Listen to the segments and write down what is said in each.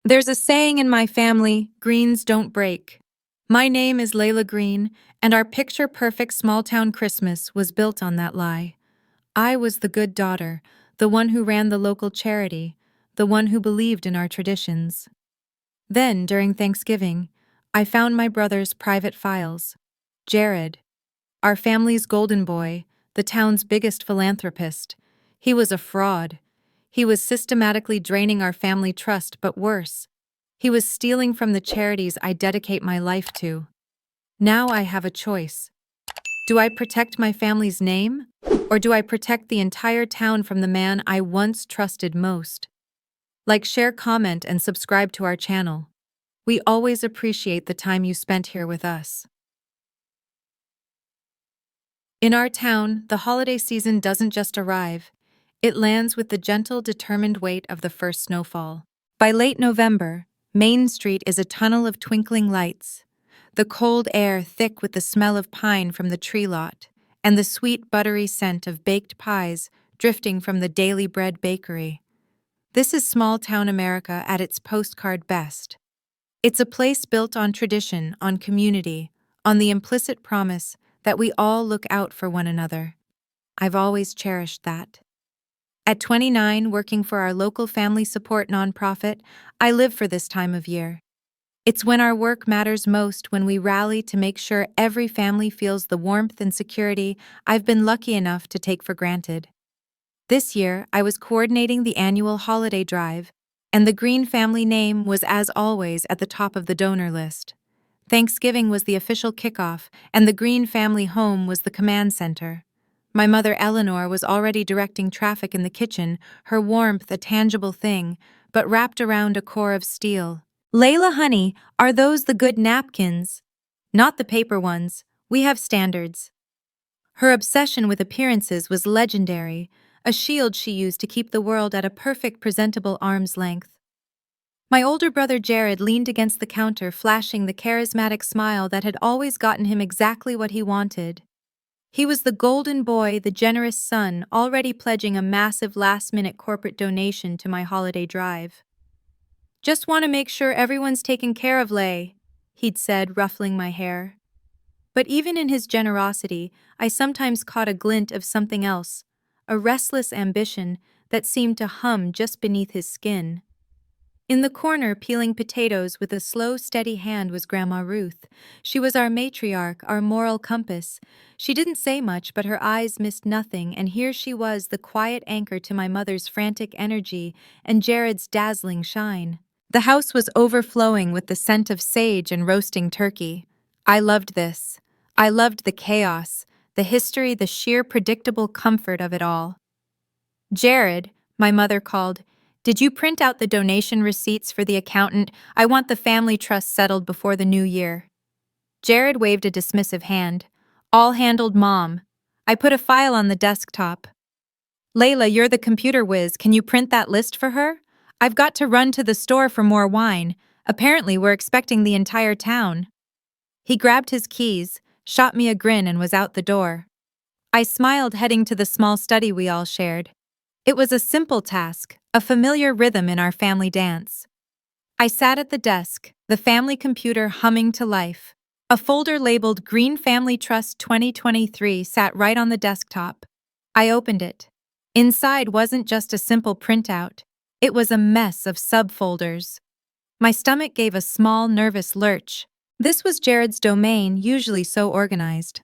There's a saying in my family, greens don't break. My name is Layla Green, and our picture-perfect small-town Christmas was built on that lie. I was the good daughter, the one who ran the local charity, the one who believed in our traditions. Then, during Thanksgiving, I found my brother's private files. Jared, our family's golden boy, the town's biggest philanthropist. He was a fraud. He was systematically draining our family trust, but worse, he was stealing from the charities I dedicate my life to. Now I have a choice. Do I protect my family's name? Or do I protect the entire town from the man I once trusted most? Like, share, comment, and subscribe to our channel. We always appreciate the time you spent here with us. In our town, the holiday season doesn't just arrive. It lands with the gentle, determined weight of the first snowfall. By late November, Main Street is a tunnel of twinkling lights, the cold air thick with the smell of pine from the tree lot, and the sweet, buttery scent of baked pies drifting from the Daily Bread bakery. This is small-town America at its postcard best. It's a place built on tradition, on community, on the implicit promise that we all look out for one another. I've always cherished that. At 29, working for our local family support nonprofit, I live for this time of year. It's when our work matters most, when we rally to make sure every family feels the warmth and security I've been lucky enough to take for granted. This year, I was coordinating the annual holiday drive, and the Green family name was, as always, at the top of the donor list. Thanksgiving was the official kickoff, and the Green family home was the command center. My mother Eleanor was already directing traffic in the kitchen, her warmth a tangible thing, but wrapped around a core of steel. "Layla, honey, are those the good napkins?" "Not the paper ones. We have standards." Her obsession with appearances was legendary, a shield she used to keep the world at a perfect, presentable arm's length. My older brother Jared leaned against the counter, flashing the charismatic smile that had always gotten him exactly what he wanted. He was the golden boy, the generous son, already pledging a massive last-minute corporate donation to my holiday drive. "Just want to make sure everyone's taken care of, Lay," he'd said, ruffling my hair. But even in his generosity, I sometimes caught a glint of something else, a restless ambition that seemed to hum just beneath his skin. In the corner, peeling potatoes with a slow, steady hand, was Grandma Ruth. She was our matriarch, our moral compass. She didn't say much, but her eyes missed nothing, and here she was, the quiet anchor to my mother's frantic energy and Jared's dazzling shine. The house was overflowing with the scent of sage and roasting turkey. I loved this. I loved the chaos, the history, the sheer predictable comfort of it all. "Jared," my mother called, "did you print out the donation receipts for the accountant? I want the family trust settled before the new year." Jared waved a dismissive hand. "All handled, Mom. I put a file on the desktop." "Layla, you're the computer whiz. Can you print that list for her? I've got to run to the store for more wine. Apparently, we're expecting the entire town." He grabbed his keys, shot me a grin, and was out the door. I smiled, heading to the small study we all shared. It was a simple task, a familiar rhythm in our family dance. I sat at the desk, the family computer humming to life. A folder labeled Green Family Trust 2023 sat right on the desktop. I opened it. Inside wasn't just a simple printout. It was a mess of subfolders. My stomach gave a small, nervous lurch. This was Jared's domain, usually so organized.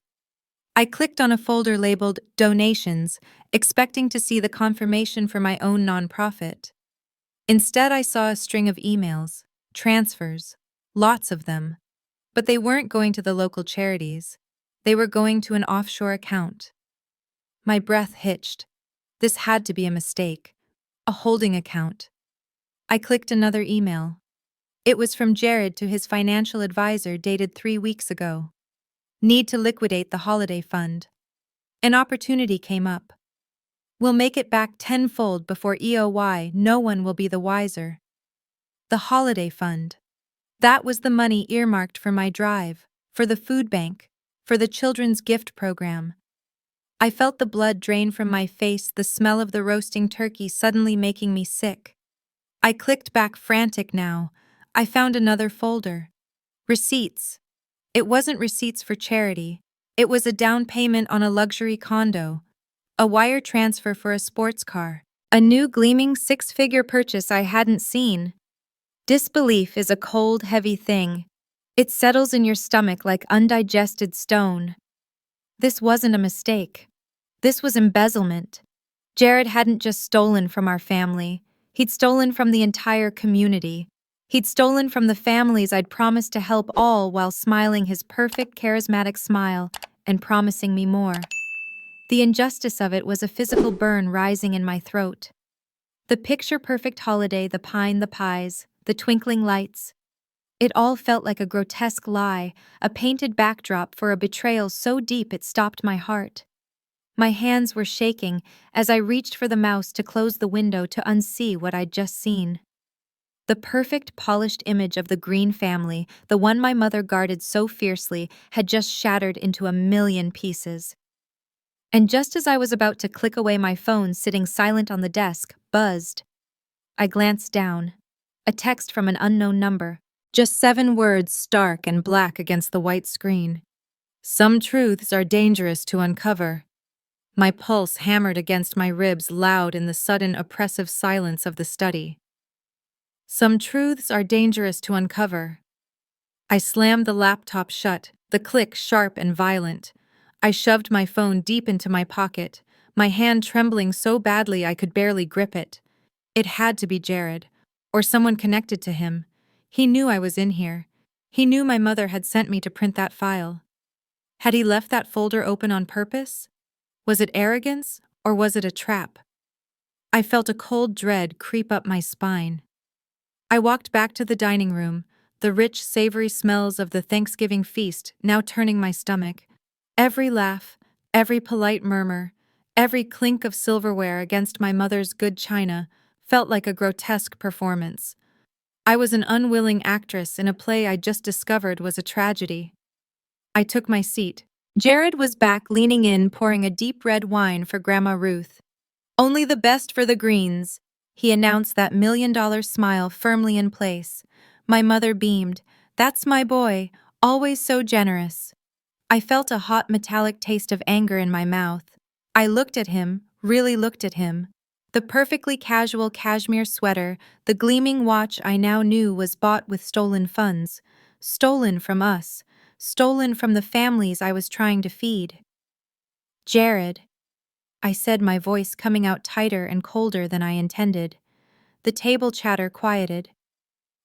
I clicked on a folder labeled Donations, expecting to see the confirmation for my own nonprofit. Instead, I saw a string of emails, transfers, lots of them. But they weren't going to the local charities. They were going to an offshore account. My breath hitched. This had to be a mistake. A holding account. I clicked another email. It was from Jared to his financial advisor, dated 3 weeks ago. Need to liquidate the holiday fund. An opportunity came up. We'll make it back tenfold before EOY, no one will be the wiser. The holiday fund. That was the money earmarked for my drive, for the food bank, for the children's gift program. I felt the blood drain from my face, the smell of the roasting turkey suddenly making me sick. I clicked back frantic now. I found another folder. Receipts. It wasn't receipts for charity. It was a down payment on a luxury condo, a wire transfer for a sports car, a new gleaming six-figure purchase I hadn't seen. Disbelief is a cold, heavy thing. It settles in your stomach like undigested stone. This wasn't a mistake. This was embezzlement. Jared hadn't just stolen from our family. He'd stolen from the entire community. He'd stolen from the families I'd promised to help, all while smiling his perfect, charismatic smile and promising me more. The injustice of it was a physical burn rising in my throat. The picture-perfect holiday, the pine, the pies, the twinkling lights. It all felt like a grotesque lie, a painted backdrop for a betrayal so deep it stopped my heart. My hands were shaking as I reached for the mouse to close the window to unsee what I'd just seen. The perfect, polished image of the Green family, the one my mother guarded so fiercely, had just shattered into a million pieces. And just as I was about to click away, my phone, sitting silent on the desk, buzzed. I glanced down. A text from an unknown number. Just 7 words, stark and black against the white screen. Some truths are dangerous to uncover. My pulse hammered against my ribs, loud in the sudden oppressive silence of the study. Some truths are dangerous to uncover. I slammed the laptop shut, the click sharp and violent. I shoved my phone deep into my pocket, my hand trembling so badly I could barely grip it. It had to be Jared, or someone connected to him. He knew I was in here. He knew my mother had sent me to print that file. Had he left that folder open on purpose? Was it arrogance, or was it a trap? I felt a cold dread creep up my spine. I walked back to the dining room, the rich, savory smells of the Thanksgiving feast now turning my stomach. Every laugh, every polite murmur, every clink of silverware against my mother's good china felt like a grotesque performance. I was an unwilling actress in a play I just discovered was a tragedy. I took my seat. Jared was back, leaning in, pouring a deep red wine for Grandma Ruth. "Only the best for the Greens," he announced, that million-dollar smile firmly in place. My mother beamed. "That's my boy, always so generous." I felt a hot metallic taste of anger in my mouth. I looked at him, really looked at him. The perfectly casual cashmere sweater, the gleaming watch I now knew was bought with stolen funds. Stolen from us. Stolen from the families I was trying to feed. "Jared," I said, my voice coming out tighter and colder than I intended. The table chatter quieted.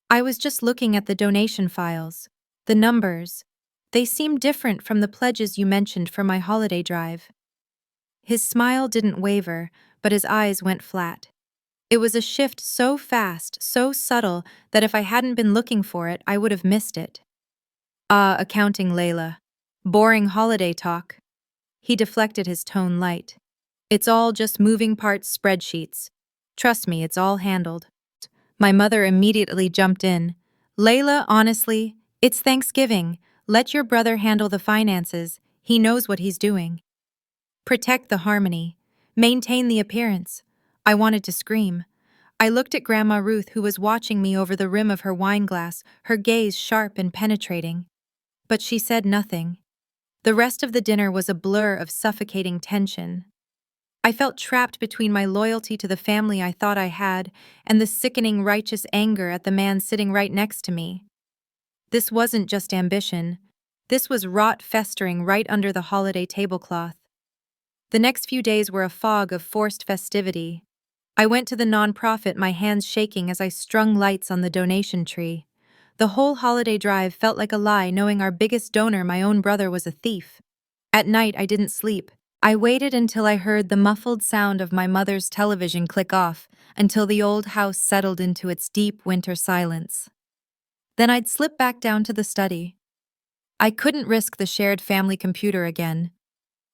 "I was just looking at the donation files. The numbers. They seem different from the pledges you mentioned for my holiday drive." His smile didn't waver, but his eyes went flat. It was a shift so fast, so subtle, that if I hadn't been looking for it, I would have missed it. Accounting, Layla. Boring holiday talk." He deflected, his tone light. "It's all just moving parts spreadsheets. Trust me, it's all handled." My mother immediately jumped in. "Layla, honestly, it's Thanksgiving. Let your brother handle the finances. He knows what he's doing. Protect the harmony. Maintain the appearance." I wanted to scream. I looked at Grandma Ruth, who was watching me over the rim of her wineglass, her gaze sharp and penetrating. But she said nothing. The rest of the dinner was a blur of suffocating tension. I felt trapped between my loyalty to the family I thought I had and the sickening righteous anger at the man sitting right next to me. This wasn't just ambition. This was rot festering right under the holiday tablecloth. The next few days were a fog of forced festivity. I went to the nonprofit, my hands shaking as I strung lights on the donation tree. The whole holiday drive felt like a lie, knowing our biggest donor, my own brother, was a thief. At night, I didn't sleep. I waited until I heard the muffled sound of my mother's television click off, until the old house settled into its deep winter silence. Then I'd slip back down to the study. I couldn't risk the shared family computer again.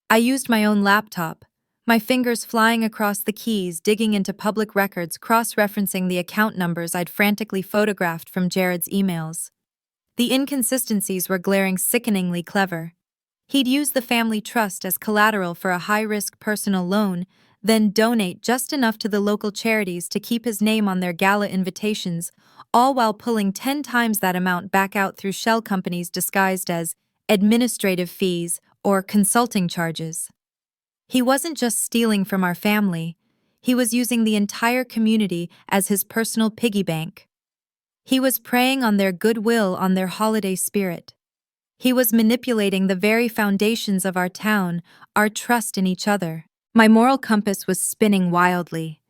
I used my own laptop, my fingers flying across the keys, digging into public records, cross-referencing the account numbers I'd frantically photographed from Jared's emails. The inconsistencies were glaring, sickeningly clever. He'd used the family trust as collateral for a high-risk personal loan, then donate just enough to the local charities to keep his name on their gala invitations, all while pulling 10 times that amount back out through shell companies disguised as administrative fees or consulting charges. He wasn't just stealing from our family, he was using the entire community as his personal piggy bank. He was preying on their goodwill, on their holiday spirit. He was manipulating the very foundations of our town, our trust in each other. My moral compass was spinning wildly.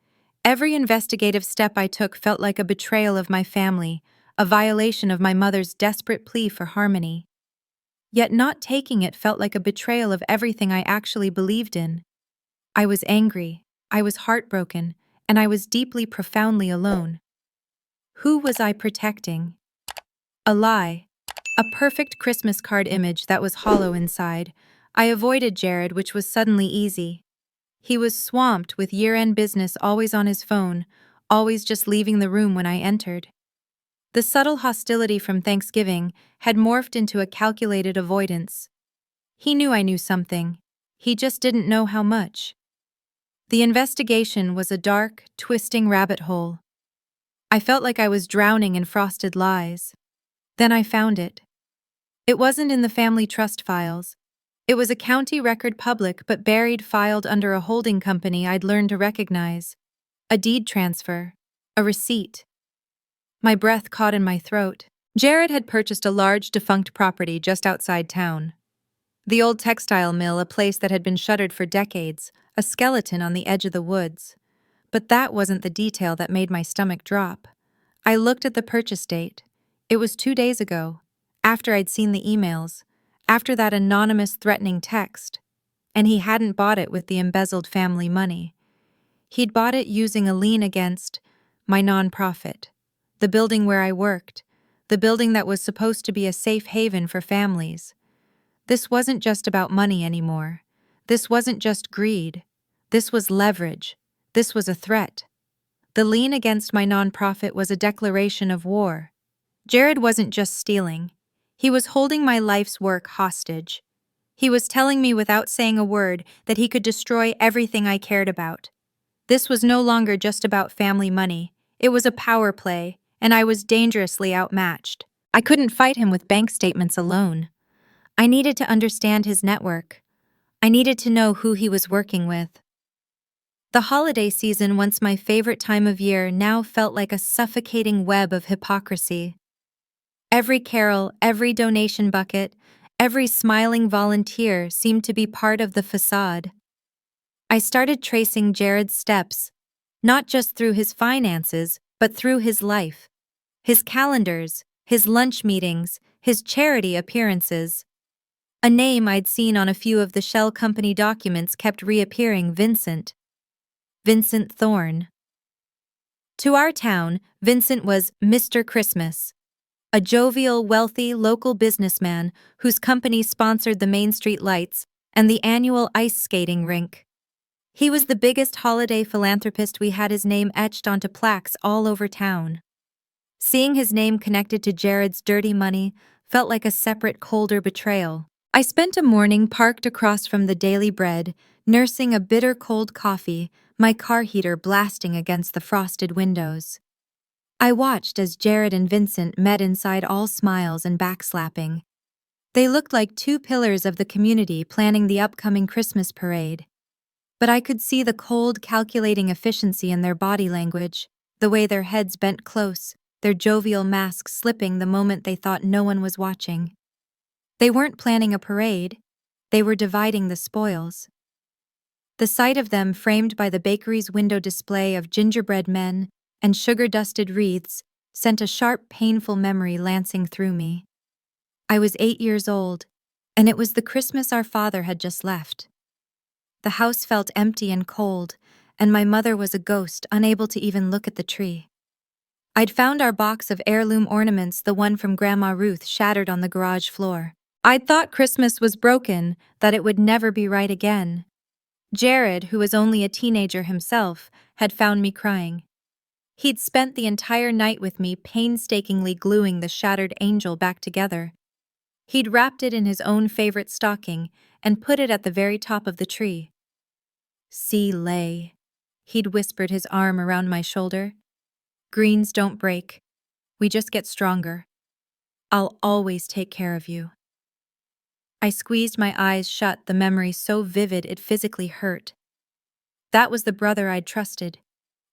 Every investigative step I took felt like a betrayal of my family, a violation of my mother's desperate plea for harmony. Yet not taking it felt like a betrayal of everything I actually believed in. I was angry, I was heartbroken, and I was deeply, profoundly alone. Who was I protecting? A lie. A perfect Christmas card image that was hollow inside. I avoided Jared, which was suddenly easy. He was swamped with year-end business, always on his phone, always just leaving the room when I entered. The subtle hostility from Thanksgiving had morphed into a calculated avoidance. He knew I knew something. He just didn't know how much. The investigation was a dark, twisting rabbit hole. I felt like I was drowning in frosted lies. Then I found it. It wasn't in the family trust files. It was a county record, public but buried, filed under a holding company I'd learned to recognize. A deed transfer. A receipt. My breath caught in my throat. Jared had purchased a large defunct property just outside town. The old textile mill, a place that had been shuttered for decades, a skeleton on the edge of the woods. But that wasn't the detail that made my stomach drop. I looked at the purchase date. It was 2 days ago, after I'd seen the emails, after that anonymous threatening text. And he hadn't bought it with the embezzled family money. He'd bought it using a lien against my nonprofit, the building where I worked, the building that was supposed to be a safe haven for families. This wasn't just about money anymore. This wasn't just greed. This was leverage. This was a threat. The lien against my nonprofit was a declaration of war. Jared wasn't just stealing. He was holding my life's work hostage. He was telling me without saying a word that he could destroy everything I cared about. This was no longer just about family money. It was a power play, and I was dangerously outmatched. I couldn't fight him with bank statements alone. I needed to understand his network. I needed to know who he was working with. The holiday season, once my favorite time of year, now felt like a suffocating web of hypocrisy. Every carol, every donation bucket, every smiling volunteer seemed to be part of the facade. I started tracing Jared's steps, not just through his finances, but through his life. His calendars, his lunch meetings, his charity appearances. A name I'd seen on a few of the shell company documents kept reappearing: Vincent. Vincent Thorne. To our town, Vincent was Mr. Christmas, a jovial, wealthy local businessman whose company sponsored the Main Street lights and the annual ice skating rink. He was the biggest holiday philanthropist. We had his name etched onto plaques all over town. Seeing his name connected to Jared's dirty money felt like a separate, colder betrayal. I spent a morning parked across from the Daily Bread, nursing a bitter cold coffee, my car heater blasting against the frosted windows. I watched as Jared and Vincent met inside, all smiles and backslapping. They looked like two pillars of the community planning the upcoming Christmas parade. But I could see the cold, calculating efficiency in their body language, the way their heads bent close, their jovial masks slipping the moment they thought no one was watching. They weren't planning a parade, they were dividing the spoils. The sight of them, framed by the bakery's window display of gingerbread men and sugar-dusted wreaths, sent a sharp, painful memory lancing through me. I was 8 years old, and it was the Christmas our father had just left. The house felt empty and cold, and my mother was a ghost, unable to even look at the tree. I'd found our box of heirloom ornaments, the one from Grandma Ruth, shattered on the garage floor. I'd thought Christmas was broken, that it would never be right again. Jared, who was only a teenager himself, had found me crying. He'd spent the entire night with me, painstakingly gluing the shattered angel back together. He'd wrapped it in his own favorite stocking and put it at the very top of the tree. See, Lay. He'd whispered, his arm around my shoulder. Greens don't break. We just get stronger. I'll always take care of you. I squeezed my eyes shut, the memory so vivid it physically hurt. That was the brother I'd trusted,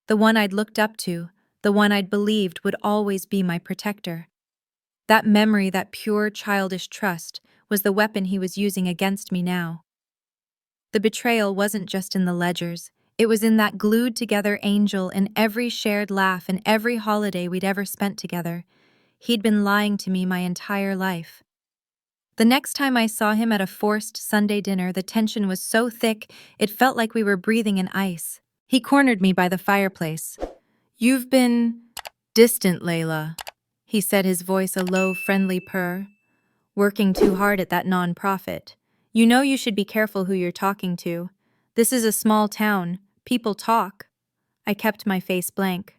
the one I'd looked up to, the one I'd believed would always be my protector. That memory, that pure childish trust, was the weapon he was using against me now. The betrayal wasn't just in the ledgers, it was in that glued-together angel, in every shared laugh and every holiday we'd ever spent together. He'd been lying to me my entire life. The next time I saw him at a forced Sunday dinner, the tension was so thick it felt like we were breathing in ice. He cornered me by the fireplace. "You've been distant, Layla," he said, his voice a low, friendly purr. "Working too hard at that nonprofit. You know you should be careful who you're talking to. This is a small town. People talk." I kept my face blank.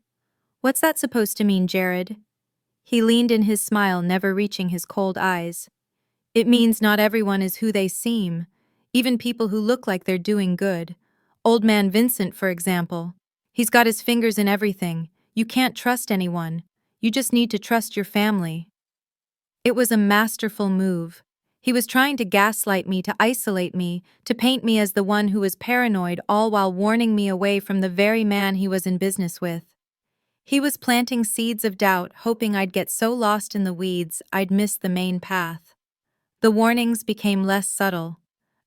"What's that supposed to mean, Jared?" He leaned in, his smile never reaching his cold eyes. "It means not everyone is who they seem, even people who look like they're doing good. Old man Vincent, for example. He's got his fingers in everything. You can't trust anyone. You just need to trust your family." It was a masterful move. He was trying to gaslight me, to isolate me, to paint me as the one who was paranoid, all while warning me away from the very man he was in business with. He was planting seeds of doubt, hoping I'd get so lost in the weeds I'd miss the main path. The warnings became less subtle.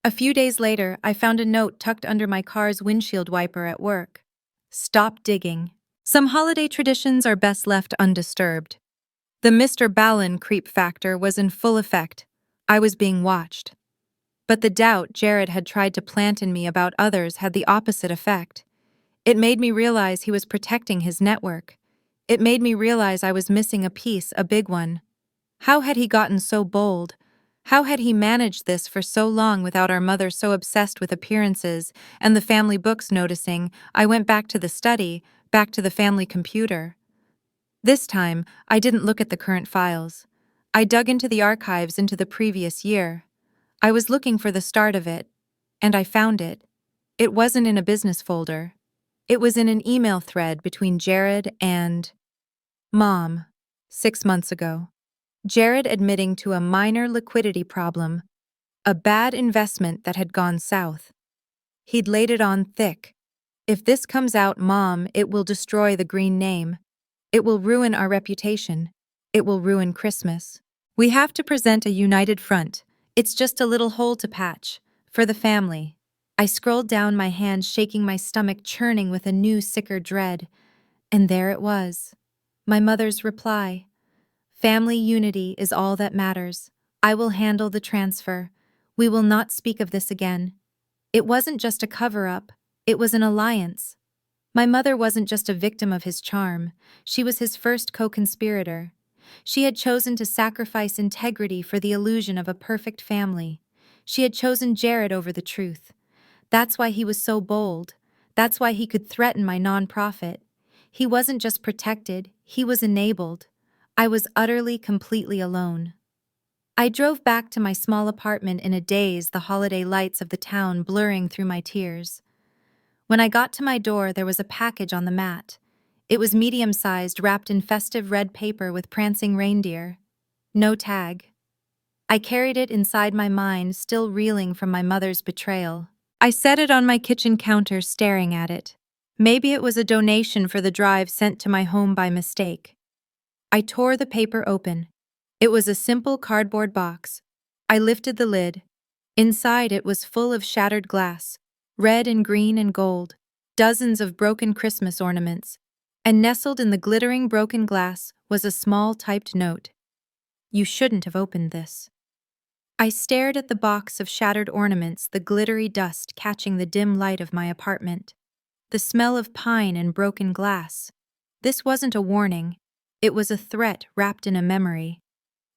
A few days later, I found a note tucked under my car's windshield wiper at work. "Stop digging. Some holiday traditions are best left undisturbed." The Mr. Ballin creep factor was in full effect. I was being watched. But the doubt Jared had tried to plant in me about others had the opposite effect. It made me realize he was protecting his network. It made me realize I was missing a piece, a big one. How had he gotten so bold? How had he managed this for so long without our mother so obsessed with appearances and the family books noticing? I went back to the study, back to the family computer. This time, I didn't look at the current files. I dug into the archives, into the previous year. I was looking for the start of it, and I found it. It wasn't in a business folder. It was in an email thread between Jared and Mom, 6 months ago. Jared admitting to a minor liquidity problem, a bad investment that had gone south. He'd laid it on thick. "If this comes out, Mom, it will destroy the Green name. It will ruin our reputation. It will ruin Christmas. We have to present a united front. It's just a little hole to patch. For the family." I scrolled down, my hand shaking, my stomach churning with a new, sicker dread. And there it was. My mother's reply. "Family unity is all that matters. I will handle the transfer. We will not speak of this again." It wasn't just a cover-up. It was an alliance. My mother wasn't just a victim of his charm. She was his first co-conspirator. She had chosen to sacrifice integrity for the illusion of a perfect family. She had chosen Jared over the truth. That's why he was so bold. That's why he could threaten my nonprofit. He wasn't just protected, he was enabled. I was utterly, completely alone. I drove back to my small apartment in a daze, the holiday lights of the town blurring through my tears. When I got to my door, there was a package on the mat. It was medium-sized, wrapped in festive red paper with prancing reindeer. No tag. I carried it inside my mind, still reeling from my mother's betrayal. I set it on my kitchen counter, staring at it. Maybe it was a donation for the drive sent to my home by mistake. I tore the paper open. It was a simple cardboard box. I lifted the lid. Inside it was full of shattered glass, red and green and gold, dozens of broken Christmas ornaments, and nestled in the glittering broken glass was a small typed note. "You shouldn't have opened this." I stared at the box of shattered ornaments, the glittery dust catching the dim light of my apartment. The smell of pine and broken glass. This wasn't a warning. It was a threat wrapped in a memory.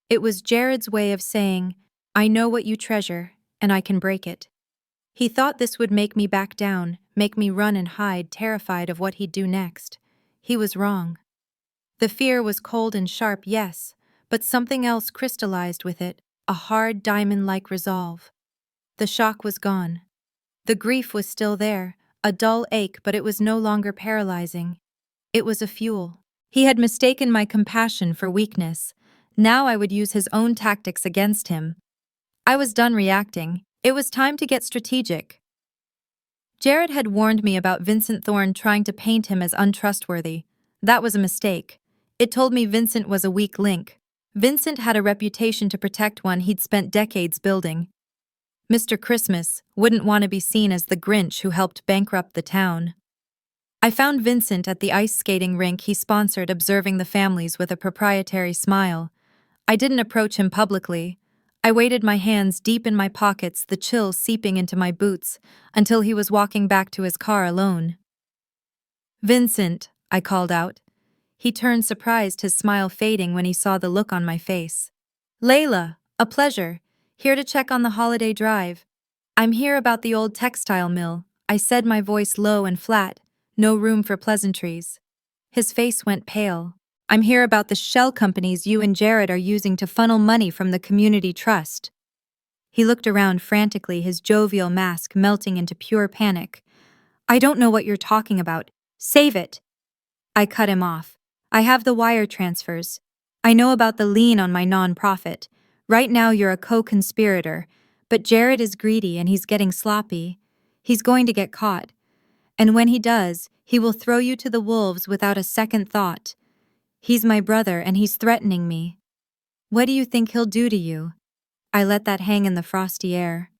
It was Jared's way of saying, "I know what you treasure, and I can break it." He thought this would make me back down, make me run and hide, terrified of what he'd do next. He was wrong. The fear was cold and sharp, yes, but something else crystallized with it, a hard diamond-like resolve. The shock was gone. The grief was still there, A dull ache, but it was no longer paralyzing. It was a fuel. He had mistaken my compassion for weakness. Now I would use his own tactics against him. I was done reacting. It was time to get strategic. Jared had warned me about Vincent Thorne trying to paint him as untrustworthy. That was a mistake. It told me Vincent was a weak link. Vincent had a reputation to protect one he'd spent decades building. Mr. Christmas wouldn't want to be seen as the Grinch who helped bankrupt the town. I found Vincent at the ice skating rink he sponsored, observing the families with a proprietary smile. I didn't approach him publicly. I waited, my hands deep in my pockets, the chill seeping into my boots, until he was walking back to his car alone. "Vincent," I called out. He turned surprised, his smile fading when he saw the look on my face. "Layla, a pleasure. Here to check on the holiday drive." "I'm here about the old textile mill," I said, my voice low and flat, no room for pleasantries. His face went pale. "I'm here about the shell companies you and Jared are using to funnel money from the community trust." He looked around frantically, his jovial mask melting into pure panic. "I don't know what you're talking about. Save it." I cut him off. "I have the wire transfers. I know about the lien on my nonprofit. Right now you're a co-conspirator, but Jared is greedy and he's getting sloppy. He's going to get caught. And when he does, he will throw you to the wolves without a second thought. He's my brother and he's threatening me." "What do you think he'll do to you?" I let that hang in the frosty air.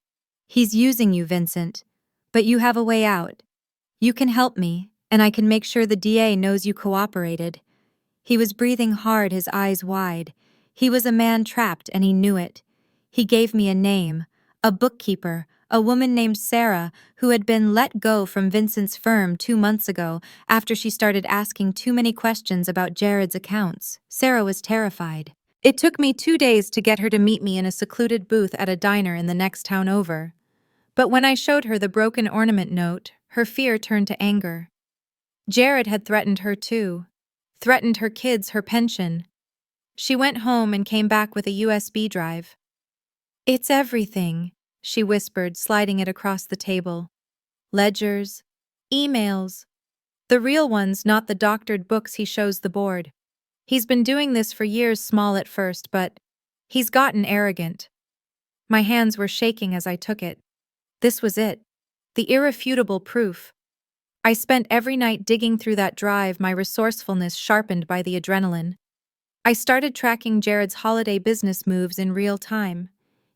"He's using you, Vincent. But you have a way out. You can help me, and I can make sure the DA knows you cooperated." He was breathing hard, his eyes wide. He was a man trapped, and he knew it. He gave me a name, a bookkeeper, a woman named Sarah, who had been let go from Vincent's firm 2 months ago after she started asking too many questions about Jared's accounts. Sarah was terrified. It took me 2 days to get her to meet me in a secluded booth at a diner in the next town over. But when I showed her the broken ornament note, her fear turned to anger. Jared had threatened her too. Threatened her kids, her pension. She went home and came back with a USB drive. "It's everything," she whispered, sliding it across the table. "Ledgers, emails. The real ones, not the doctored books he shows the board. He's been doing this for years, small at first, but he's gotten arrogant." My hands were shaking as I took it. This was it. The irrefutable proof. I spent every night digging through that drive, my resourcefulness sharpened by the adrenaline. I started tracking Jared's holiday business moves in real time.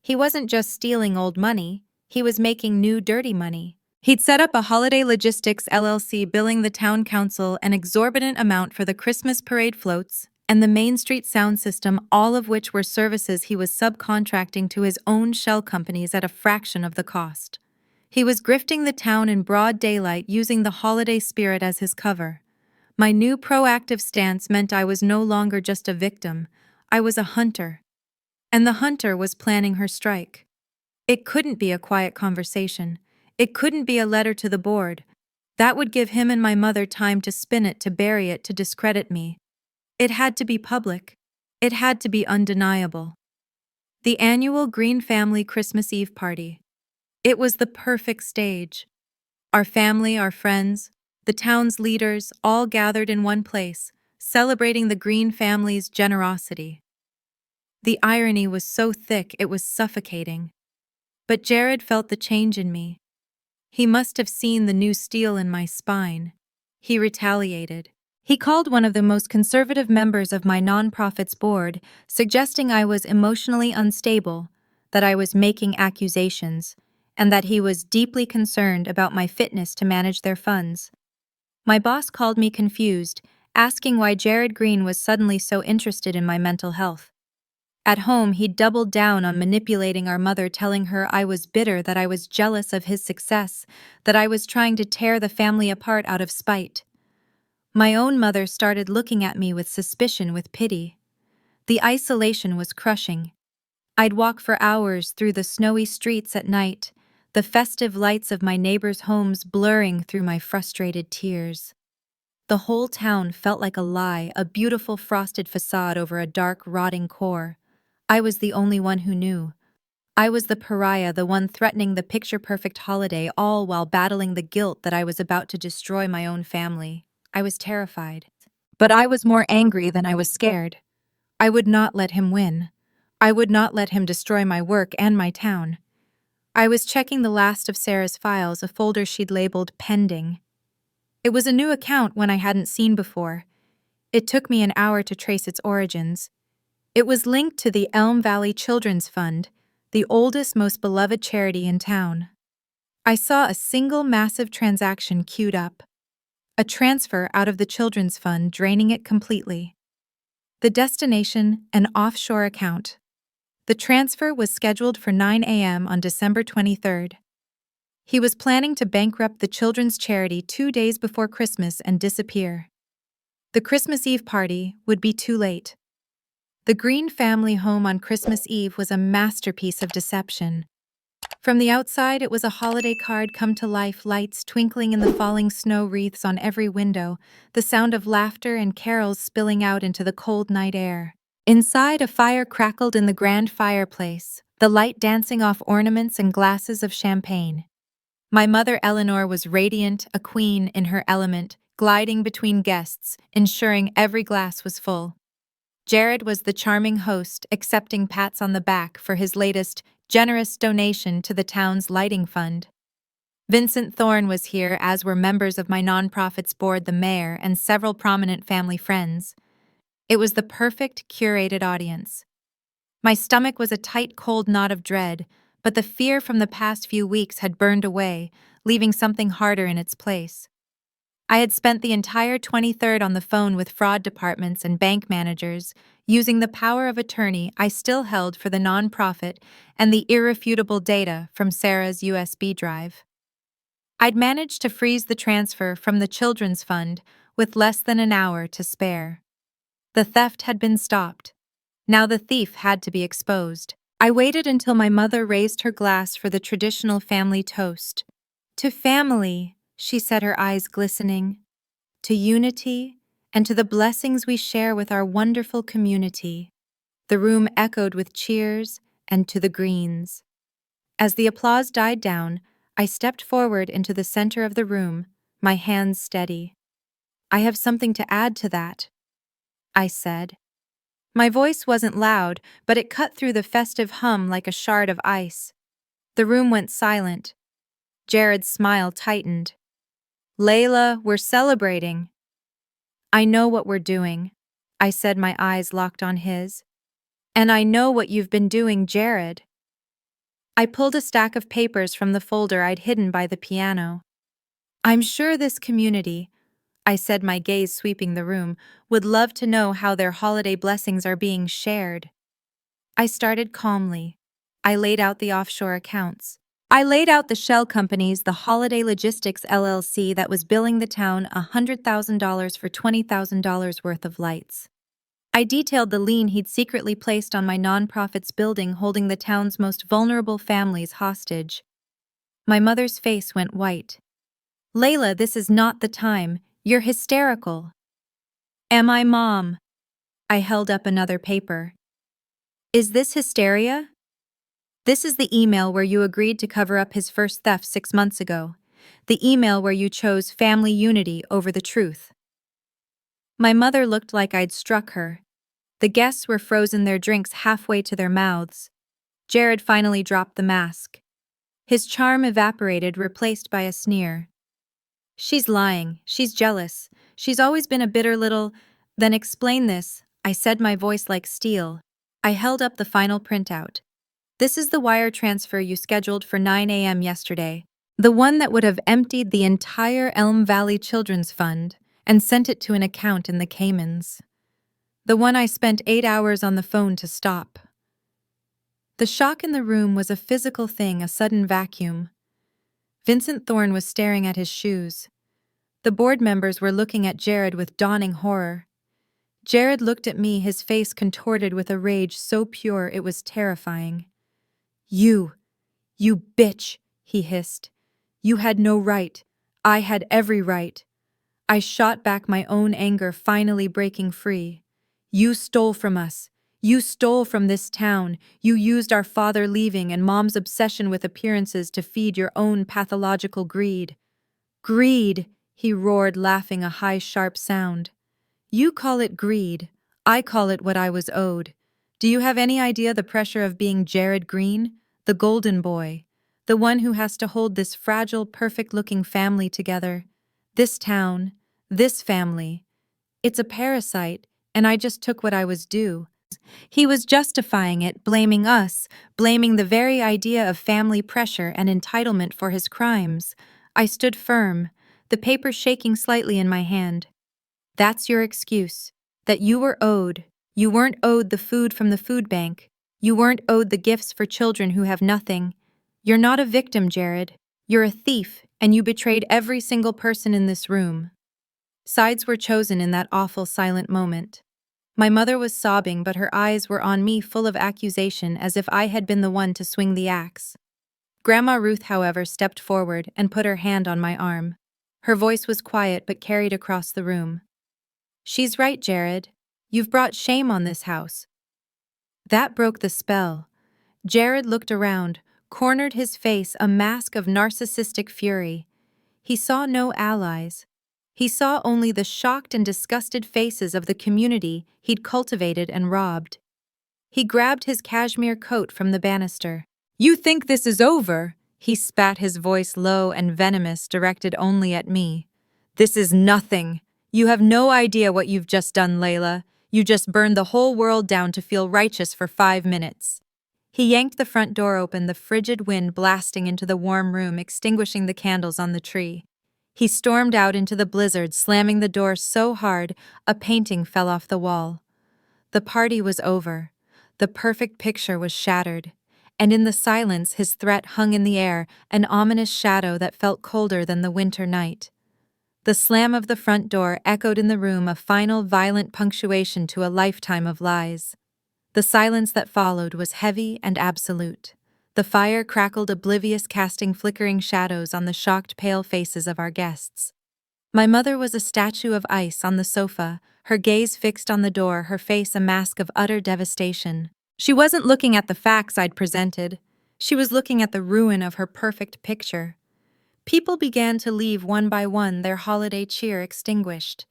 He wasn't just stealing old money, he was making new dirty money. He'd set up a holiday logistics LLC, billing the town council an exorbitant amount for the Christmas parade floats and the Main Street sound system, all of which were services he was subcontracting to his own shell companies at a fraction of the cost. He was grifting the town in broad daylight, using the holiday spirit as his cover. My new proactive stance meant I was no longer just a victim, I was a hunter. And the hunter was planning her strike. It couldn't be a quiet conversation. It couldn't be a letter to the board. That would give him and my mother time to spin it, to bury it, to discredit me. It had to be public. It had to be undeniable. The annual Green family Christmas Eve party. It was the perfect stage. Our family, our friends, the town's leaders, all gathered in one place, celebrating the Green family's generosity. The irony was so thick it was suffocating. But Jared felt the change in me. He must have seen the new steel in my spine. He retaliated. He called one of the most conservative members of my nonprofit's board, suggesting I was emotionally unstable, that I was making accusations, and that he was deeply concerned about my fitness to manage their funds. My boss called me confused, asking why Jared Green was suddenly so interested in my mental health. At home, he doubled down on manipulating our mother, telling her I was bitter, that I was jealous of his success, that I was trying to tear the family apart out of spite. My own mother started looking at me with suspicion, with pity. The isolation was crushing. I'd walk for hours through the snowy streets at night, the festive lights of my neighbors' homes blurring through my frustrated tears. The whole town felt like a lie, a beautiful frosted facade over a dark, rotting core. I was the only one who knew. I was the pariah, the one threatening the picture-perfect holiday, all while battling the guilt that I was about to destroy my own family. I was terrified. But I was more angry than I was scared. I would not let him win. I would not let him destroy my work and my town. I was checking the last of Sarah's files, a folder she'd labeled pending. It was a new account one I hadn't seen before. It took me an hour to trace its origins. It was linked to the Elm Valley Children's Fund, the oldest, most beloved charity in town. I saw a single massive transaction queued up. A transfer out of the Children's Fund, draining it completely. The destination, an offshore account. The transfer was scheduled for 9 a.m. on December 23rd. He was planning to bankrupt the children's charity 2 days before Christmas and disappear. The Christmas Eve party would be too late. The Green family home on Christmas Eve was a masterpiece of deception. From the outside, it was a holiday card come to life, lights twinkling in the falling snow wreaths on every window, the sound of laughter and carols spilling out into the cold night air. Inside, a fire crackled in the grand fireplace, the light dancing off ornaments and glasses of champagne. My mother Eleanor was radiant, a queen in her element, gliding between guests, ensuring every glass was full. Jared was the charming host, accepting pats on the back for his latest, generous donation to the town's lighting fund. Vincent Thorne was here, as were members of my nonprofit's board, the mayor, and several prominent family friends. It was the perfect, curated audience. My stomach was a tight, cold knot of dread, but the fear from the past few weeks had burned away, leaving something harder in its place. I had spent the entire 23rd on the phone with fraud departments and bank managers, using the power of attorney I still held for the nonprofit and the irrefutable data from Sarah's USB drive. I'd managed to freeze the transfer from the Children's Fund with less than an hour to spare. The theft had been stopped. Now the thief had to be exposed. I waited until my mother raised her glass for the traditional family toast. To family, she said, her eyes glistening. To unity, and to the blessings we share with our wonderful community. The room echoed with cheers, and to the Greens. As the applause died down, I stepped forward into the center of the room, my hands steady. I have something to add to that, I said. My voice wasn't loud, but it cut through the festive hum like a shard of ice. The room went silent. Jared's smile tightened. Layla, we're celebrating. I know what we're doing, I said, my eyes locked on his. And I know what you've been doing, Jared. I pulled a stack of papers from the folder I'd hidden by the piano. I'm sure this community, I said, my gaze sweeping the room, would love to know how their holiday blessings are being shared. I started calmly. I laid out the offshore accounts. I laid out the shell companies, the Holiday Logistics LLC that was billing the town $100,000 for $20,000 worth of lights. I detailed the lien he'd secretly placed on my nonprofit's building, holding the town's most vulnerable families hostage. My mother's face went white. Layla, this is not the time. You're hysterical. Am I, Mom? I held up another paper. Is this hysteria? This is the email where you agreed to cover up his first theft 6 months ago. The email where you chose family unity over the truth. My mother looked like I'd struck her. The guests were frozen, their drinks halfway to their mouths. Jared finally dropped the mask. His charm evaporated, replaced by a sneer. She's lying. She's jealous. She's always been a bitter little... Then explain this, I said, my voice like steel. I held up the final printout. This is the wire transfer you scheduled for 9 a.m. yesterday. The one that would have emptied the entire Elm Valley Children's Fund and sent it to an account in the Caymans. The one I spent 8 hours on the phone to stop. The shock in the room was a physical thing, a sudden vacuum. Vincent Thorne was staring at his shoes. The board members were looking at Jared with dawning horror. Jared looked at me, his face contorted with a rage so pure it was terrifying. You bitch, he hissed. You had no right. I had every right. I shot back, my own anger finally breaking free. You stole from us. You stole from this town. You used our father leaving and Mom's obsession with appearances to feed your own pathological greed. Greed, he roared, laughing a high, sharp sound. You call it greed. I call it what I was owed. Do you have any idea the pressure of being Jared Green, the golden boy, the one who has to hold this fragile, perfect-looking family together? This town, this family. It's a parasite, and I just took what I was due. He was justifying it, blaming us, blaming the very idea of family pressure and entitlement for his crimes. I stood firm, the paper shaking slightly in my hand. That's your excuse. That you were owed. You weren't owed the food from the food bank. You weren't owed the gifts for children who have nothing. You're not a victim, Jared. You're a thief, and you betrayed every single person in this room. Sides were chosen in that awful silent moment. My mother was sobbing, but her eyes were on me, full of accusation, as if I had been the one to swing the axe. Grandma Ruth, however, stepped forward and put her hand on my arm. Her voice was quiet but carried across the room. She's right, Jared. You've brought shame on this house. That broke the spell. Jared looked around, cornered his face, a mask of narcissistic fury. He saw no allies. He saw only the shocked and disgusted faces of the community he'd cultivated and robbed. He grabbed his cashmere coat from the banister. You think this is over? He spat, his voice low and venomous, directed only at me. This is nothing. You have no idea what you've just done, Layla. You just burned the whole world down to feel righteous for 5 minutes. He yanked the front door open, the frigid wind blasting into the warm room, extinguishing the candles on the tree. He stormed out into the blizzard, slamming the door so hard a painting fell off the wall. The party was over. The perfect picture was shattered. And in the silence, his threat hung in the air, an ominous shadow that felt colder than the winter night. The slam of the front door echoed in the room, a final violent punctuation to a lifetime of lies. The silence that followed was heavy and absolute. The fire crackled oblivious, casting flickering shadows on the shocked, pale faces of our guests. My mother was a statue of ice on the sofa, her gaze fixed on the door, her face a mask of utter devastation. She wasn't looking at the facts I'd presented. She was looking at the ruin of her perfect picture. People began to leave one by one, their holiday cheer extinguished.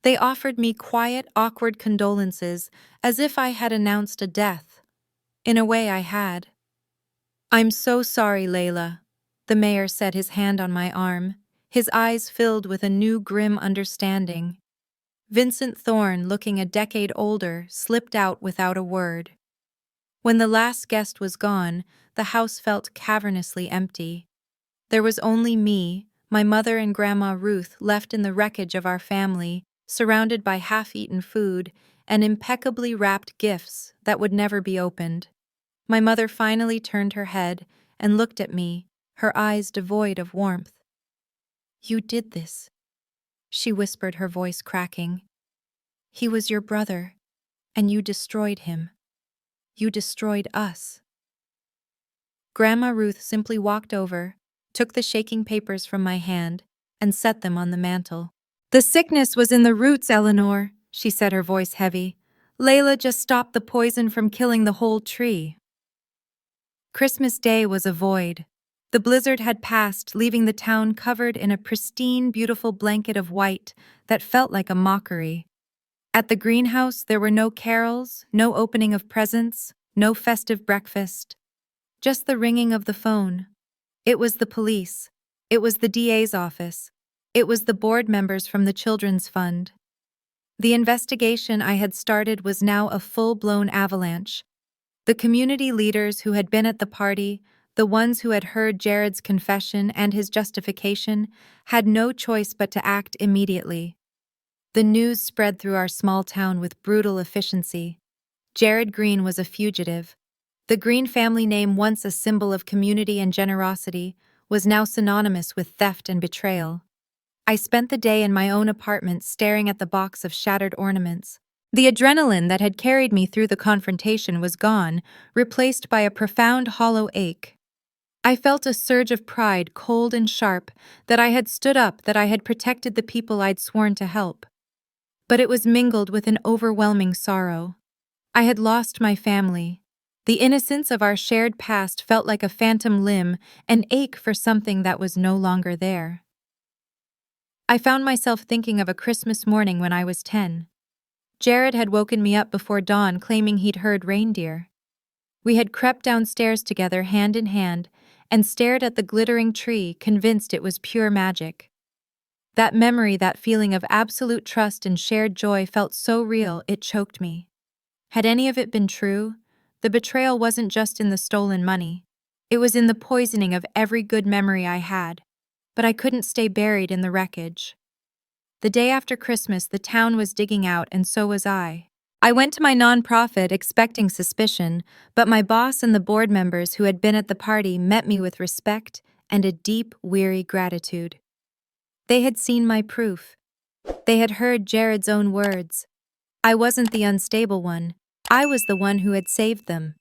They offered me quiet, awkward condolences, as if I had announced a death. In a way, I had. I'm so sorry, Layla, the mayor said, his hand on my arm, his eyes filled with a new grim understanding. Vincent Thorne, looking a decade older, slipped out without a word. When the last guest was gone, the house felt cavernously empty. There was only me, my mother and Grandma Ruth left in the wreckage of our family, surrounded by half-eaten food and impeccably wrapped gifts that would never be opened. My mother finally turned her head and looked at me, her eyes devoid of warmth. You did this, she whispered, her voice cracking. He was your brother, and you destroyed him. You destroyed us. Grandma Ruth simply walked over, took the shaking papers from my hand, and set them on the mantel. The sickness was in the roots, Eleanor, she said, her voice heavy. Layla just stopped the poison from killing the whole tree. Christmas Day was a void. The blizzard had passed, leaving the town covered in a pristine, beautiful blanket of white that felt like a mockery. At the greenhouse, there were no carols, no opening of presents, no festive breakfast. Just the ringing of the phone. It was the police. It was the DA's office. It was the board members from the Children's Fund. The investigation I had started was now a full-blown avalanche. The community leaders who had been at the party, the ones who had heard Jared's confession and his justification, had no choice but to act immediately. The news spread through our small town with brutal efficiency. Jared Green was a fugitive. The Green family name, once a symbol of community and generosity, was now synonymous with theft and betrayal. I spent the day in my own apartment staring at the box of shattered ornaments. The adrenaline that had carried me through the confrontation was gone, replaced by a profound hollow ache. I felt a surge of pride, cold and sharp, that I had stood up, that I had protected the people I'd sworn to help. But it was mingled with an overwhelming sorrow. I had lost my family. The innocence of our shared past felt like a phantom limb, an ache for something that was no longer there. I found myself thinking of a Christmas morning when I was 10. Jared had woken me up before dawn claiming he'd heard reindeer. We had crept downstairs together hand in hand and stared at the glittering tree, convinced it was pure magic. That memory, that feeling of absolute trust and shared joy felt so real it choked me. Had any of it been true, the betrayal wasn't just in the stolen money. It was in the poisoning of every good memory I had. But I couldn't stay buried in the wreckage. The day after Christmas, the town was digging out, and so was I. I went to my nonprofit expecting suspicion, but my boss and the board members who had been at the party met me with respect and a deep, weary gratitude. They had seen my proof. They had heard Jared's own words. I wasn't the unstable one. I was the one who had saved them.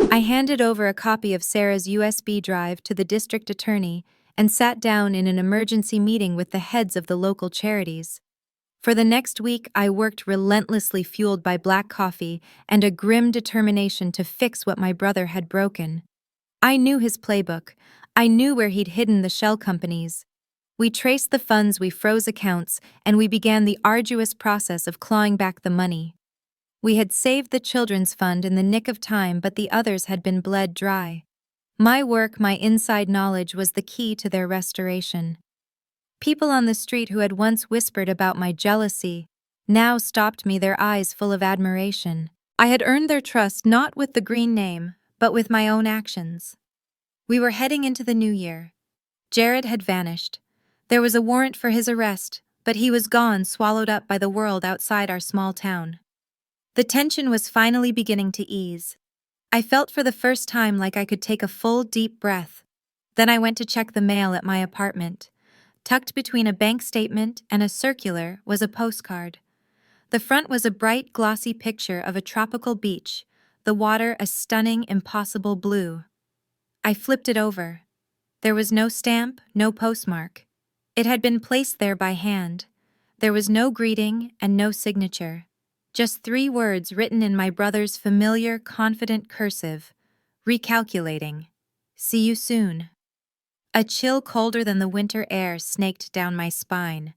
I handed over a copy of Sarah's USB drive to the district attorney and sat down in an emergency meeting with the heads of the local charities. For the next week, I worked relentlessly, fueled by black coffee and a grim determination to fix what my brother had broken. I knew his playbook. I knew where he'd hidden the shell companies. We traced the funds, we froze accounts, and we began the arduous process of clawing back the money. We had saved the children's fund in the nick of time, but the others had been bled dry. My work, my inside knowledge, was the key to their restoration. People on the street who had once whispered about my jealousy now stopped me, their eyes full of admiration. I had earned their trust not with the green name, but with my own actions. We were heading into the new year. Jared had vanished. There was a warrant for his arrest, but he was gone, swallowed up by the world outside our small town. The tension was finally beginning to ease. I felt for the first time like I could take a full, deep breath. Then I went to check the mail at my apartment. Tucked between a bank statement and a circular was a postcard. The front was a bright, glossy picture of a tropical beach, the water a stunning, impossible blue. I flipped it over. There was no stamp, no postmark. It had been placed there by hand. There was no greeting and no signature. Just 3 words written in my brother's familiar, confident cursive. Recalculating. See you soon. A chill colder than the winter air snaked down my spine.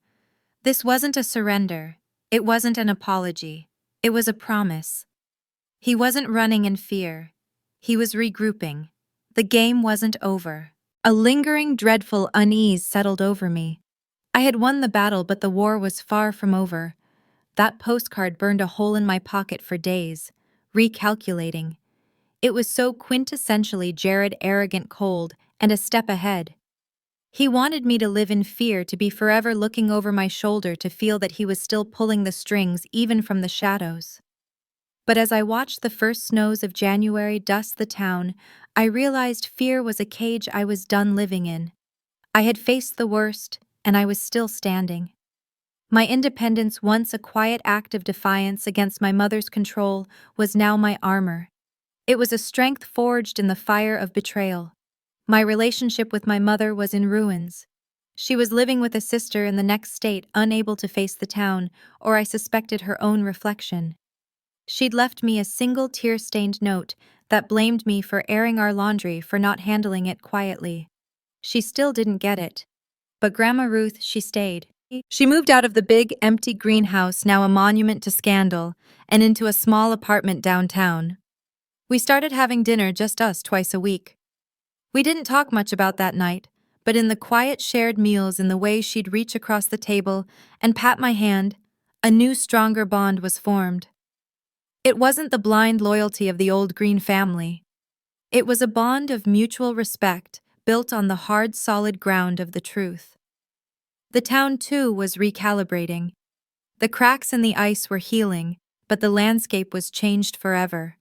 This wasn't a surrender. It wasn't an apology. It was a promise. He wasn't running in fear. He was regrouping. The game wasn't over. A lingering, dreadful unease settled over me. I had won the battle, but the war was far from over. That postcard burned a hole in my pocket for days. Recalculating. It was so quintessentially Jared, arrogant, cold, and a step ahead. He wanted me to live in fear, to be forever looking over my shoulder, to feel that he was still pulling the strings even from the shadows. But as I watched the first snows of January dust the town, I realized fear was a cage I was done living in. I had faced the worst, and I was still standing. My independence, once a quiet act of defiance against my mother's control, was now my armor. It was a strength forged in the fire of betrayal. My relationship with my mother was in ruins. She was living with a sister in the next state, unable to face the town, or I suspected her own reflection. She'd left me a single tear-stained note that blamed me for airing our laundry, for not handling it quietly. She still didn't get it. But Grandma Ruth, she stayed. She moved out of the big, empty greenhouse, now a monument to scandal, and into a small apartment downtown. We started having dinner, just us, twice a week. We didn't talk much about that night, but in the quiet shared meals, in the way she'd reach across the table and pat my hand, a new, stronger bond was formed. It wasn't the blind loyalty of the old Green family. It was a bond of mutual respect, built on the hard, solid ground of the truth. The town, too, was recalibrating. The cracks in the ice were healing, but the landscape was changed forever.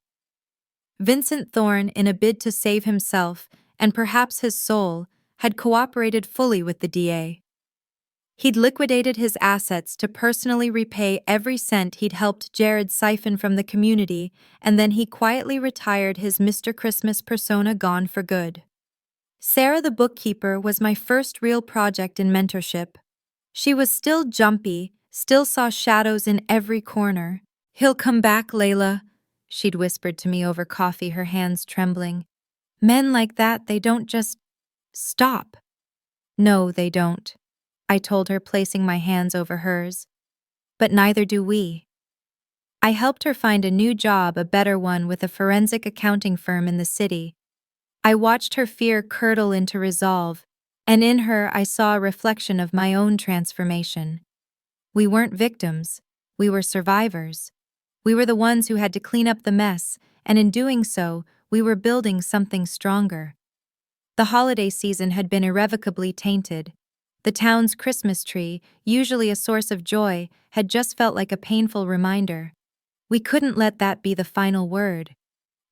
Vincent Thorne, in a bid to save himself, and perhaps his soul, had cooperated fully with the DA. He'd liquidated his assets to personally repay every cent he'd helped Jared siphon from the community, and then he quietly retired, his Mr. Christmas persona gone for good. Sarah, the bookkeeper, was my first real project in mentorship. She was still jumpy, still saw shadows in every corner. "He'll come back, Layla," she'd whispered to me over coffee, her hands trembling. Men like that, they don't just stop. No, they don't, I told her, placing my hands over hers. But neither do we. I helped her find a new job, a better one, with a forensic accounting firm in the city. I watched her fear curdle into resolve, and in her I saw a reflection of my own transformation. We weren't victims, we were survivors. We were the ones who had to clean up the mess, and in doing so, we were building something stronger. The holiday season had been irrevocably tainted. The town's Christmas tree, usually a source of joy, had just felt like a painful reminder. We couldn't let that be the final word.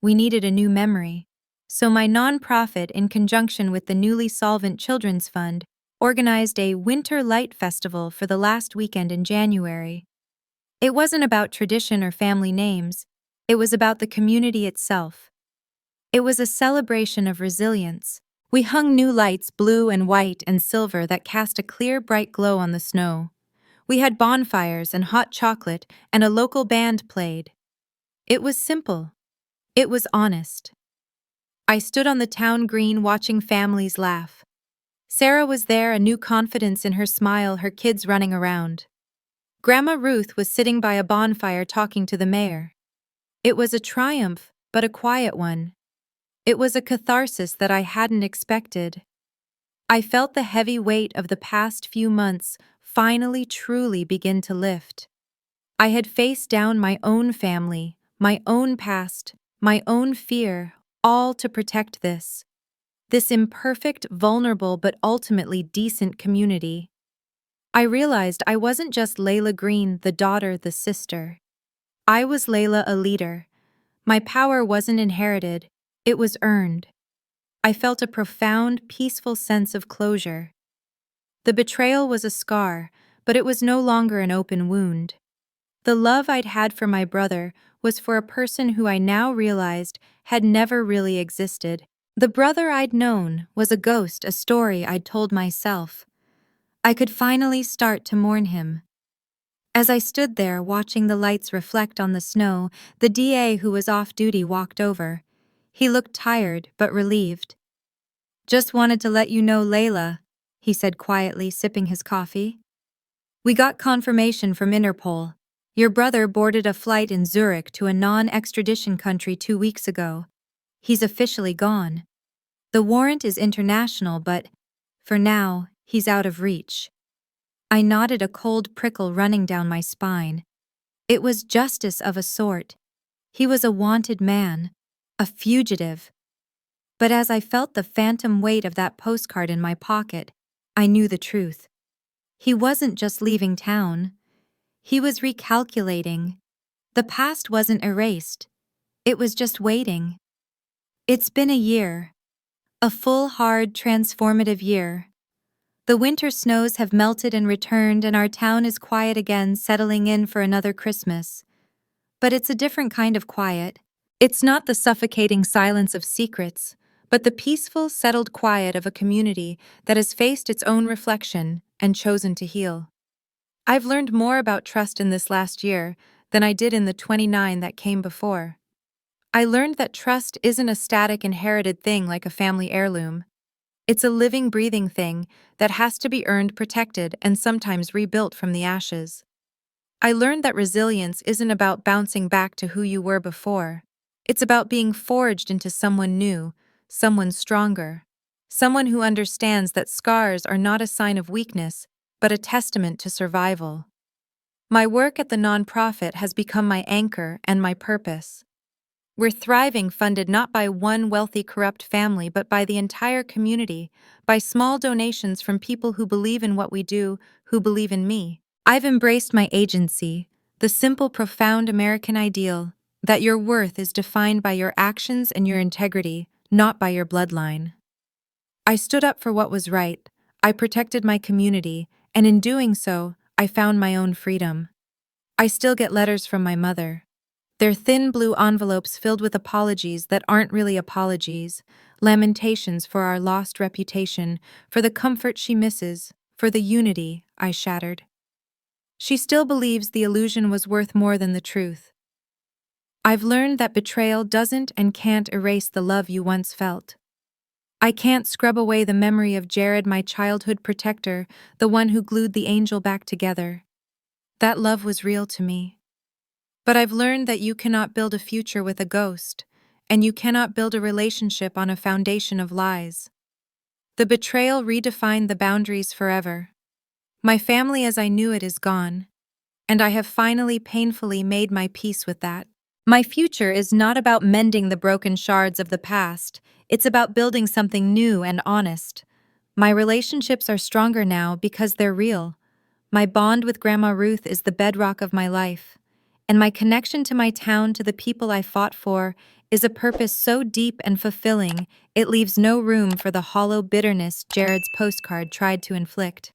We needed a new memory. So my nonprofit, in conjunction with the newly solvent Children's Fund, organized a Winter Light Festival for the last weekend in January. It wasn't about tradition or family names. It was about the community itself. It was a celebration of resilience. We hung new lights, blue and white and silver, that cast a clear, bright glow on the snow. We had bonfires and hot chocolate, and a local band played. It was simple. It was honest. I stood on the town green watching families laugh. Sarah was there, a new confidence in her smile, her kids running around. Grandma Ruth was sitting by a bonfire talking to the mayor. It was a triumph, but a quiet one. It was a catharsis that I hadn't expected. I felt the heavy weight of the past few months finally truly begin to lift. I had faced down my own family, my own past, my own fear, all to protect this imperfect, vulnerable, but ultimately decent community. I realized I wasn't just Layla Green, the daughter, the sister. I was Layla, a leader. My power wasn't inherited, it was earned. I felt a profound, peaceful sense of closure. The betrayal was a scar, but it was no longer an open wound. The love I'd had for my brother was for a person who I now realized had never really existed. The brother I'd known was a ghost, a story I'd told myself. I could finally start to mourn him. As I stood there watching the lights reflect on the snow, the DA who was off duty walked over. He looked tired but relieved. "Just wanted to let you know, Layla," he said quietly, sipping his coffee. "We got confirmation from Interpol. Your brother boarded a flight in Zurich to a non-extradition country 2 weeks ago. He's officially gone. The warrant is international, but, for now, he's out of reach." I nodded, a cold prickle running down my spine. It was justice of a sort. He was a wanted man, a fugitive. But as I felt the phantom weight of that postcard in my pocket, I knew the truth. He wasn't just leaving town. He was recalculating. The past wasn't erased. It was just waiting. It's been a year. A full, hard, transformative year. The winter snows have melted and returned, and our town is quiet again, settling in for another Christmas. But it's a different kind of quiet. It's not the suffocating silence of secrets, but the peaceful, settled quiet of a community that has faced its own reflection and chosen to heal. I've learned more about trust in this last year than I did in the 29 that came before. I learned that trust isn't a static, inherited thing like a family heirloom. It's a living, breathing thing that has to be earned, protected, and sometimes rebuilt from the ashes. I learned that resilience isn't about bouncing back to who you were before. It's about being forged into someone new, someone stronger, someone who understands that scars are not a sign of weakness, but a testament to survival. My work at the nonprofit has become my anchor and my purpose. We're thriving, funded not by one wealthy, corrupt family, but by the entire community, by small donations from people who believe in what we do, who believe in me. I've embraced my agency, the simple, profound American ideal that your worth is defined by your actions and your integrity, not by your bloodline. I stood up for what was right, I protected my community, and in doing so, I found my own freedom. I still get letters from my mother. They're thin blue envelopes filled with apologies that aren't really apologies, lamentations for our lost reputation, for the comfort she misses, for the unity I shattered. She still believes the illusion was worth more than the truth. I've learned that betrayal doesn't and can't erase the love you once felt. I can't scrub away the memory of Jared, my childhood protector, the one who glued the angel back together. That love was real to me. But I've learned that you cannot build a future with a ghost, and you cannot build a relationship on a foundation of lies. The betrayal redefined the boundaries forever. My family as I knew it is gone, and I have finally painfully made my peace with that. My future is not about mending the broken shards of the past, it's about building something new and honest. My relationships are stronger now because they're real. My bond with Grandma Ruth is the bedrock of my life, and my connection to my town, to the people I fought for, is a purpose so deep and fulfilling it leaves no room for the hollow bitterness Jared's postcard tried to inflict.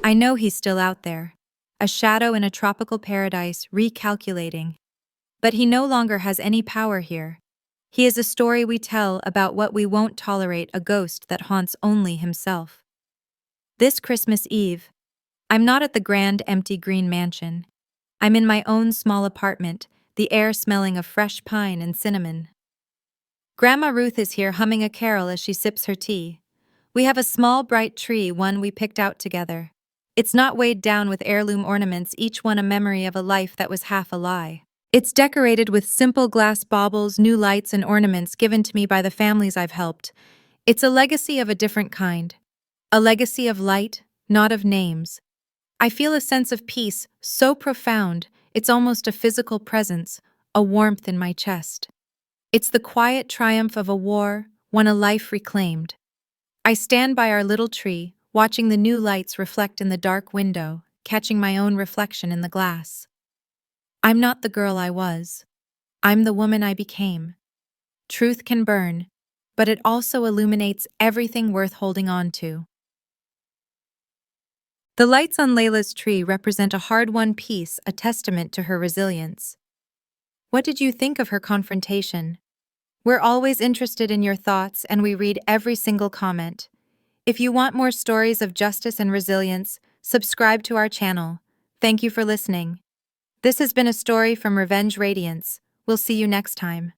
I know he's still out there, a shadow in a tropical paradise recalculating. But he no longer has any power here. He is a story we tell about what we won't tolerate, a ghost that haunts only himself. This Christmas Eve, I'm not at the grand empty green mansion. I'm in my own small apartment, the air smelling of fresh pine and cinnamon. Grandma Ruth is here humming a carol as she sips her tea. We have a small bright tree, one we picked out together. It's not weighed down with heirloom ornaments, each one a memory of a life that was half a lie. It's decorated with simple glass baubles, new lights, and ornaments given to me by the families I've helped. It's a legacy of a different kind. A legacy of light, not of names. I feel a sense of peace so profound, it's almost a physical presence, a warmth in my chest. It's the quiet triumph of a war, won a life reclaimed. I stand by our little tree, watching the new lights reflect in the dark window, catching my own reflection in the glass. I'm not the girl I was. I'm the woman I became. Truth can burn, but it also illuminates everything worth holding on to. The lights on Layla's tree represent a hard-won peace, a testament to her resilience. What did you think of her confrontation? We're always interested in your thoughts, and we read every single comment. If you want more stories of justice and resilience, subscribe to our channel. Thank you for listening. This has been a story from Radiance. We'll see you next time.